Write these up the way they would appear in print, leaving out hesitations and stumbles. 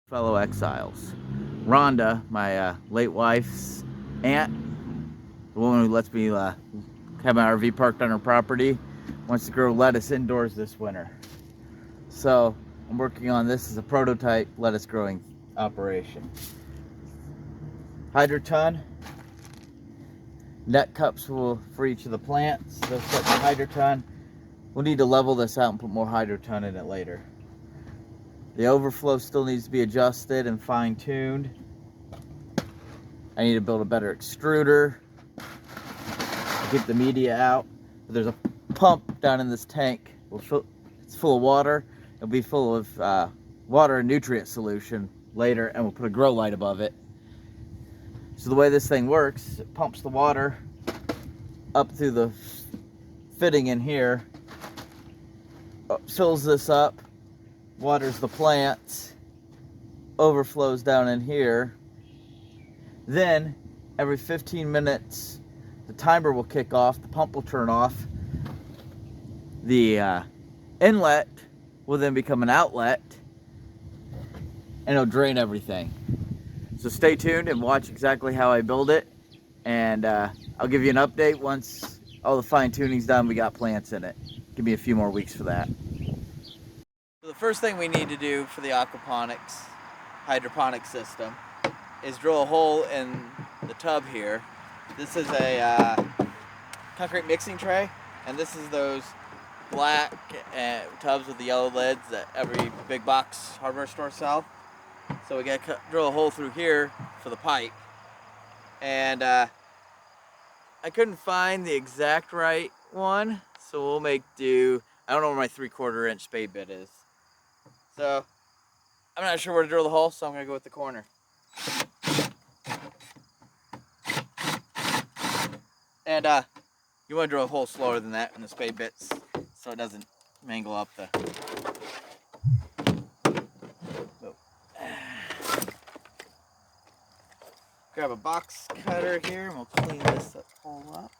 Fellow exiles. Rhonda, my late wife's aunt, the woman who lets me have my RV parked on her property, wants to grow lettuce indoors this winter. So I'm working on this as a prototype lettuce growing operation. Hydroton, net cups for each of the plants. They'll set the hydroton. We'll need to level this out and put more hydroton in it later. The overflow still needs to be adjusted and fine-tuned. I need to build a better extruder to get the media out. There's a pump down in this tank. It's full of water. It'll be full of water and nutrient solution later, and we'll put a grow light above it. So the way this thing works, it pumps the water up through the fitting in here, fills this up, waters the plants, overflows down in here. Then every 15 minutes the timer will kick off, the pump will turn off, the inlet will then become an outlet, and it'll drain everything. So stay tuned and watch exactly how I build it, and I'll give you an update once all the fine-tuning's done. We got plants in it. Give me a few more weeks for that. So the first thing we need to do for the aquaponics hydroponic system is drill a hole in the tub here. This is a concrete mixing tray, and this is those black tubs with the yellow lids that every big box hardware store sell. So we got to drill a hole through here for the pipe, and I couldn't find the exact right one, so we'll make do. I don't know where my 3/4 inch spade bit is, so I'm not sure where to drill the hole, so I'm gonna go with the corner. And you want to drill a hole slower than that in the spade bits, so it doesn't mangle up the. Grab a box cutter here, and we'll clean this hole up.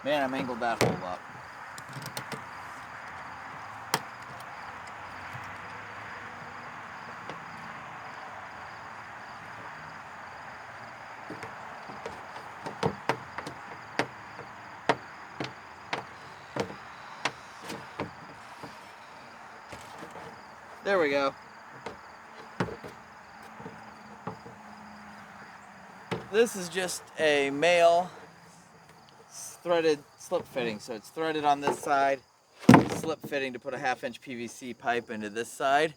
Man, I mangled that hole up. There we go. This is just a male threaded slip fitting, so it's threaded on this side, slip fitting to put a 1/2 inch PVC pipe into this side,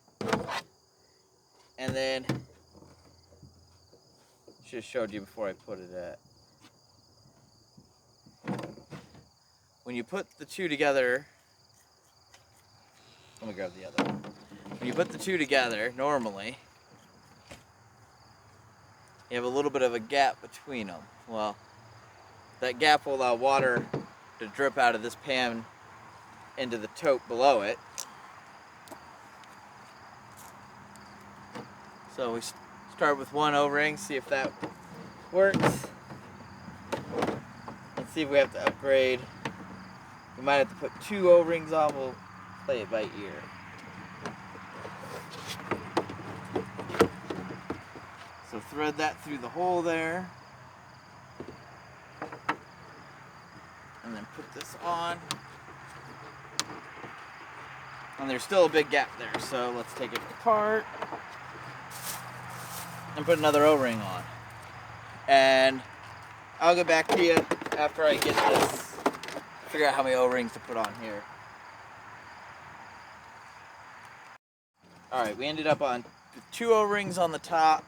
and then should have showed you before I put it at. When you put the two together, let me grab the other one. When you put the two together, normally you have a little bit of a gap between them. Well, that gap will allow water to drip out of this pan into the tote below it. So we start with one O-ring, see if that works. Let's see if we have to upgrade. We might have to put 2 O-rings on. We'll play it by ear. So thread that through the hole there. And then put this on. And there's still a big gap there, so let's take it apart and put another O-ring on. And I'll get back to you after I get this, figure out how many O-rings to put on here. Alright, we ended up on 2 O-rings on the top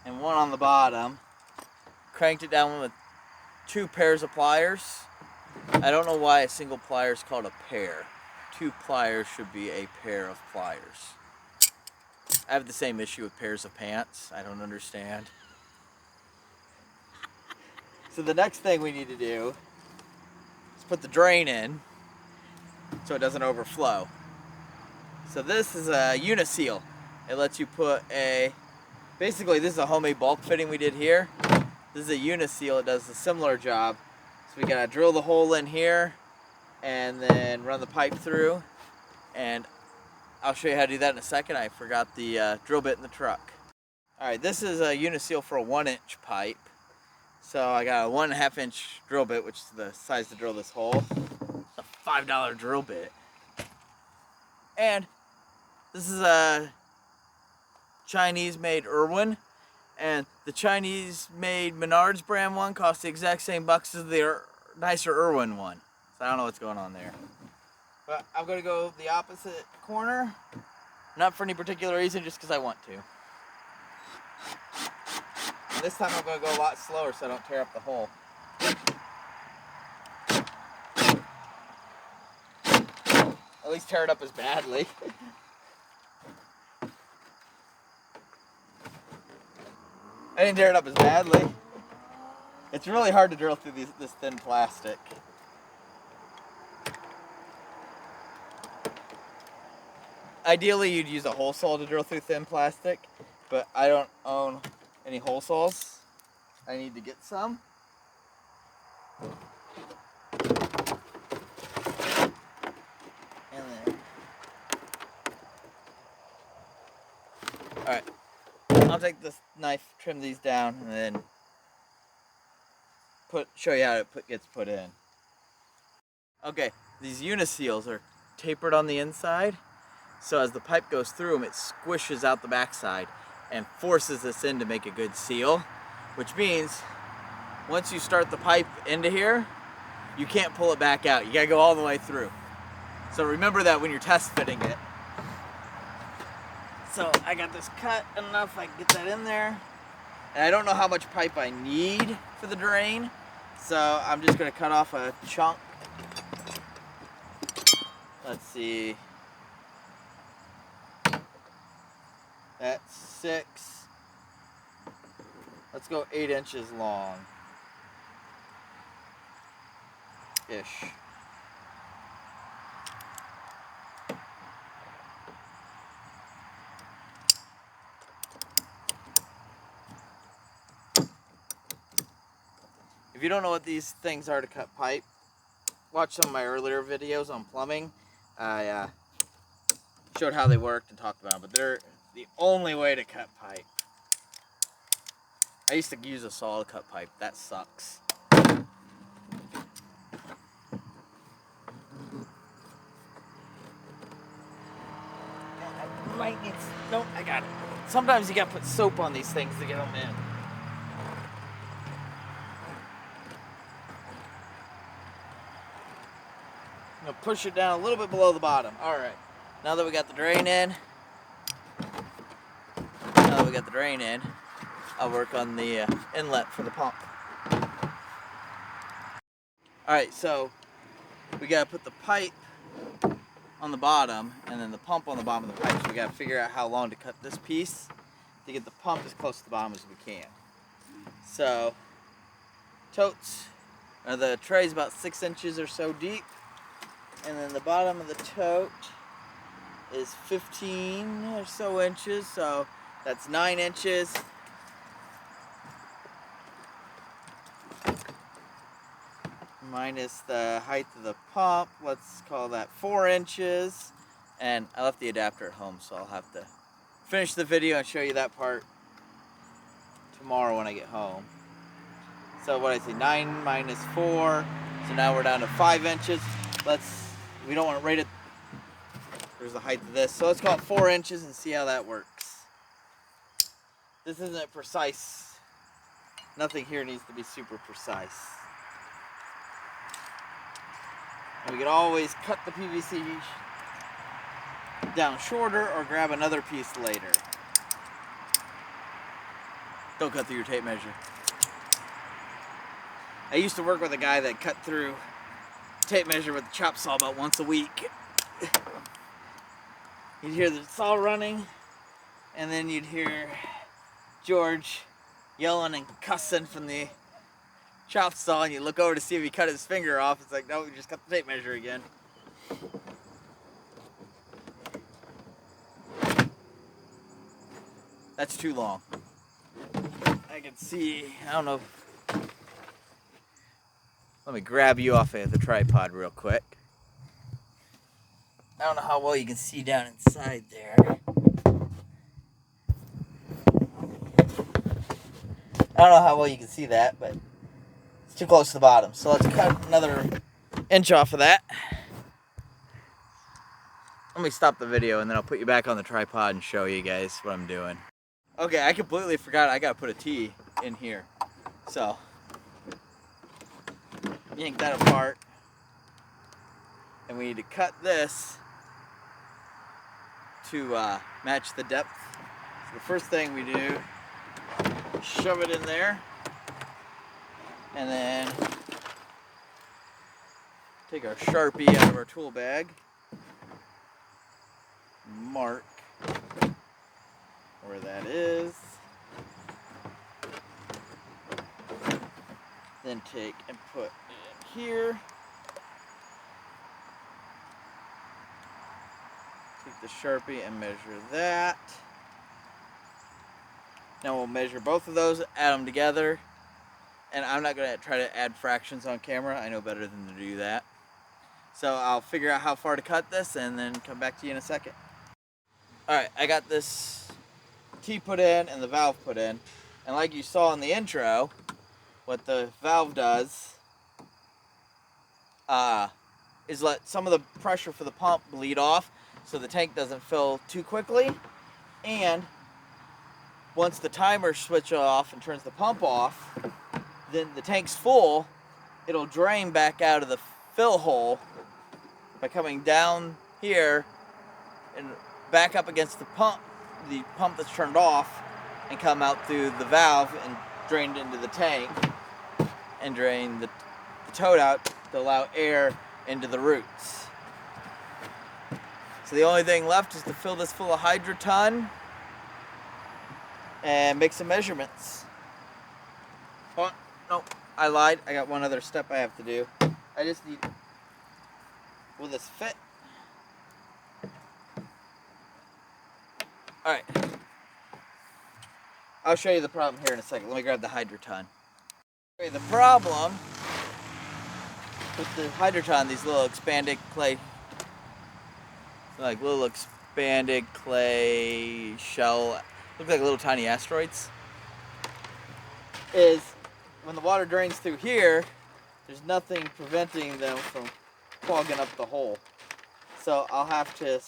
and 1 on the bottom. Cranked it down with 2 pairs of pliers. I don't know why a single plier is called a pair. 2 pliers should be a pair of pliers. I have the same issue with pairs of pants. I don't understand. So the next thing we need to do is put the drain in so it doesn't overflow. So this is a Uniseal. It lets you put basically this is a homemade bulk fitting we did here. This is a Uniseal. It does a similar job. So we gotta drill the hole in here and then run the pipe through. And I'll show you how to do that in a second. I forgot the drill bit in the truck. Alright, this is a Uniseal for a 1-inch pipe. So I got a 1.5 inch drill bit, which is the size to drill this hole. It's a $5 drill bit. And this is a Chinese-made Irwin. And the Chinese-made Menards brand one costs the exact same bucks as the nicer Irwin one. So I don't know what's going on there. But I'm going to go the opposite corner. Not for any particular reason, just because I want to. And this time I'm going to go a lot slower so I don't tear up the hole. At least tear it up as badly. I didn't tear it up as badly. It's really hard to drill through this thin plastic. Ideally, you'd use a hole saw to drill through thin plastic, but I don't own any hole saws. I need to get some. And then, all right, I'll take this knife, trim these down, and then show you how it gets put in. Okay, these Uniseals are tapered on the inside, so as the pipe goes through them, it squishes out the backside and forces this in to make a good seal, which means once you start the pipe into here, you can't pull it back out. You gotta go all the way through. So remember that when you're test fitting it. So I got this cut enough, I can get that in there. And I don't know how much pipe I need for the drain, so I'm just gonna cut off a chunk. Let's see. That's 6. Let's go 8 inches long. Ish. If you don't know what these things are to cut pipe, watch some of my earlier videos on plumbing. I showed how they worked and talked about them, but they're the only way to cut pipe. I used to use a saw to cut pipe. That sucks. Nope, I got it. Sometimes you gotta put soap on these things to get them in. I'm gonna push it down a little bit below the bottom. All right. Now that we got the drain in, I'll work on the inlet for the pump. All right, so we gotta put the pipe on the bottom and then the pump on the bottom of the pipe. So we gotta figure out how long to cut this piece to get the pump as close to the bottom as we can. So, totes, the tray's about 6 inches or so deep, and then the bottom of the tote is 15 or so inches, so that's 9 inches. Minus the height of the pump, let's call that 4 inches. And I left the adapter at home, so I'll have to finish the video and show you that part tomorrow when I get home. So what I say, 9 minus 4, so now we're down to 5 inches. We don't want to rate it, there's the height of this, so let's call it 4 inches and see how that works. This isn't precise. Nothing here needs to be super precise. And we could always cut the PVC down shorter or grab another piece later. Don't cut through your tape measure. I used to work with a guy that cut through tape measure with a chop saw about once a week. You'd hear the saw running, and then you'd hear George yelling and cussing from the chop saw, and you look over to see if he cut his finger off. It's like, no, we just cut the tape measure again. That's too long. I can see, I don't know. Let me grab you off of the tripod real quick. I don't know how well you can see down inside there. I don't know how well you can see that, but it's too close to the bottom. So let's cut another inch off of that. Let me stop the video and then I'll put you back on the tripod and show you guys what I'm doing. Okay, I completely forgot I gotta put a T in here. So, yank that apart. And we need to cut this to match the depth. So the first thing we do, shove it in there, and then take our Sharpie out of our tool bag, mark where that is, then take and put it in here. Take the Sharpie and measure that. Now we'll measure both of those, add them together. And I'm not going to try to add fractions on camera. I know better than to do that. So I'll figure out how far to cut this and then come back to you in a second. Alright, I got this T put in and the valve put in. And like you saw in the intro, what the valve does is let some of the pressure for the pump bleed off so the tank doesn't fill too quickly. And once the timer switches off and turns the pump off, then the tank's full, it'll drain back out of the fill hole by coming down here and back up against the pump that's turned off, and come out through the valve and drained into the tank and drain the toad out to allow air into the roots. So the only thing left is to fill this full of Hydroton and make some measurements. Oh, no, I lied. I got one other step I have to do. I just need, will this fit? Alright. I'll show you the problem here in a second. Let me grab the Hydroton. Okay, the problem with the Hydroton, these little expanded clay, like little expanded clay shell, look like little tiny asteroids, is when the water drains through here, there's nothing preventing them from clogging up the hole. So I'll have to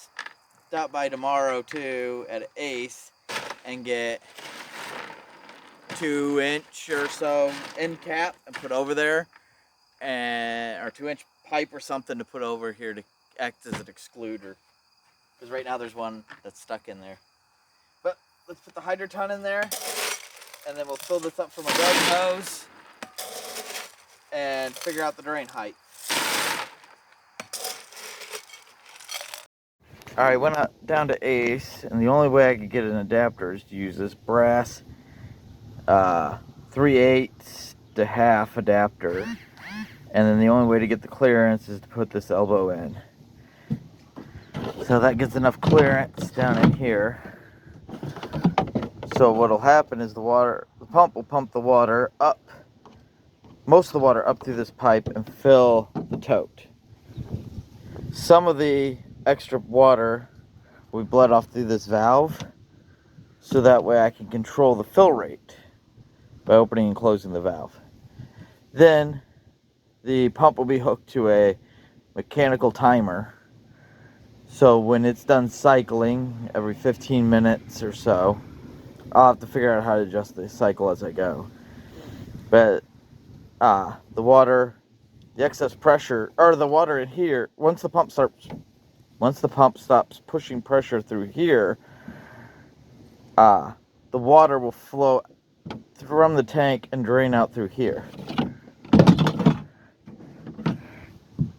stop by tomorrow too at Ace and get 2-inch or so end cap and put over there, and or 2-inch pipe or something to put over here to act as an excluder, because right now there's one that's stuck in there. But let's put the Hydroton in there, and then we'll fill this up from a garden hose and figure out the drain height. Alright, went out down to Ace, and the only way I could get an adapter is to use this brass 3/8 to half adapter, and then the only way to get the clearance is to put this elbow in. So that gets enough clearance down in here. So what'll happen is the pump will pump the water up, most of the water up through this pipe and fill the tote. Some of the extra water will be bled off through this valve, so that way I can control the fill rate by opening and closing the valve. Then the pump will be hooked to a mechanical timer, so when it's done cycling every 15 minutes or so, I'll have to figure out how to adjust the cycle as I go. But the excess pressure, or the water in here, once the pump stops pushing pressure through here, the water will flow from the tank and drain out through here.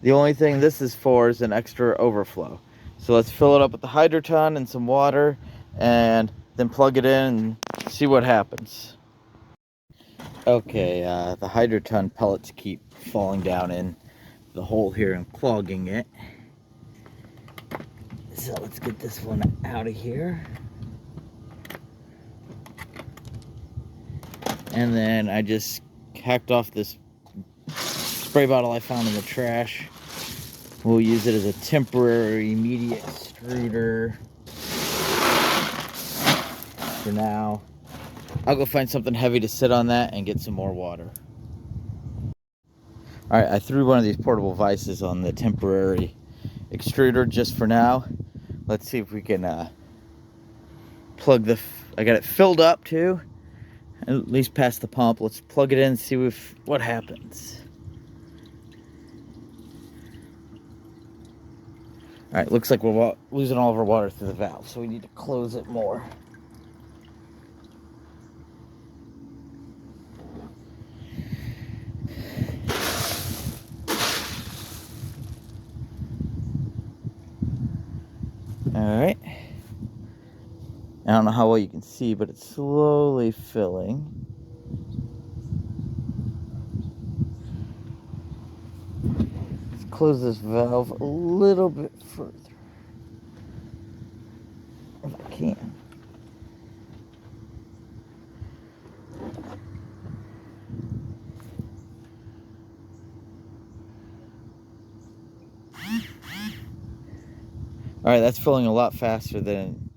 The only thing this is for is an extra overflow. So let's fill it up with the Hydroton and some water, and then plug it in and see what happens. Okay, the Hydroton pellets keep falling down in the hole here and clogging it. So let's get this one out of here. And then I just hacked off this spray bottle I found in the trash. We'll use it as a temporary media extruder for now. I'll go find something heavy to sit on that and get some more water. All right, I threw one of these portable vices on the temporary extruder just for now. Let's see if we can plug the, I got it filled up too, at least past the pump. Let's plug it in and see what happens. All right, looks like we're losing all of our water through the valve, so we need to close it more. All right. I don't know how well you can see, but it's slowly filling. Let's close this valve a little bit further, if I can. All right, that's filling a lot faster than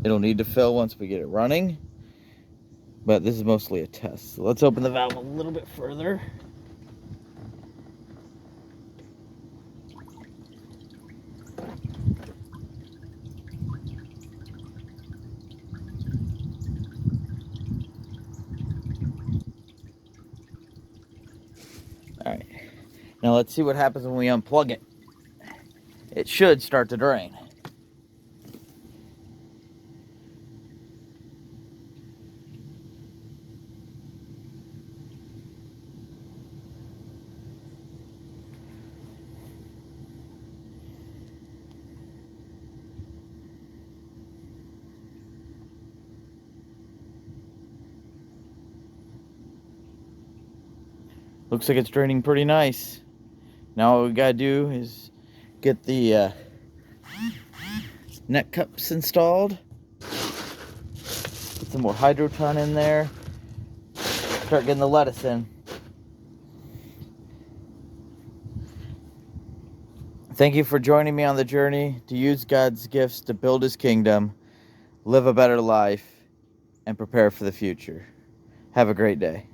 it'll need to fill once we get it running. But this is mostly a test. So let's open the valve a little bit further. All right, now let's see what happens when we unplug it. It should start to drain. Looks like it's draining pretty nice. Now all we gotta do is get the neck cups installed. Get some more Hydroton in there. Start getting the lettuce in. Thank you for joining me on the journey to use God's gifts to build His kingdom, live a better life, and prepare for the future. Have a great day.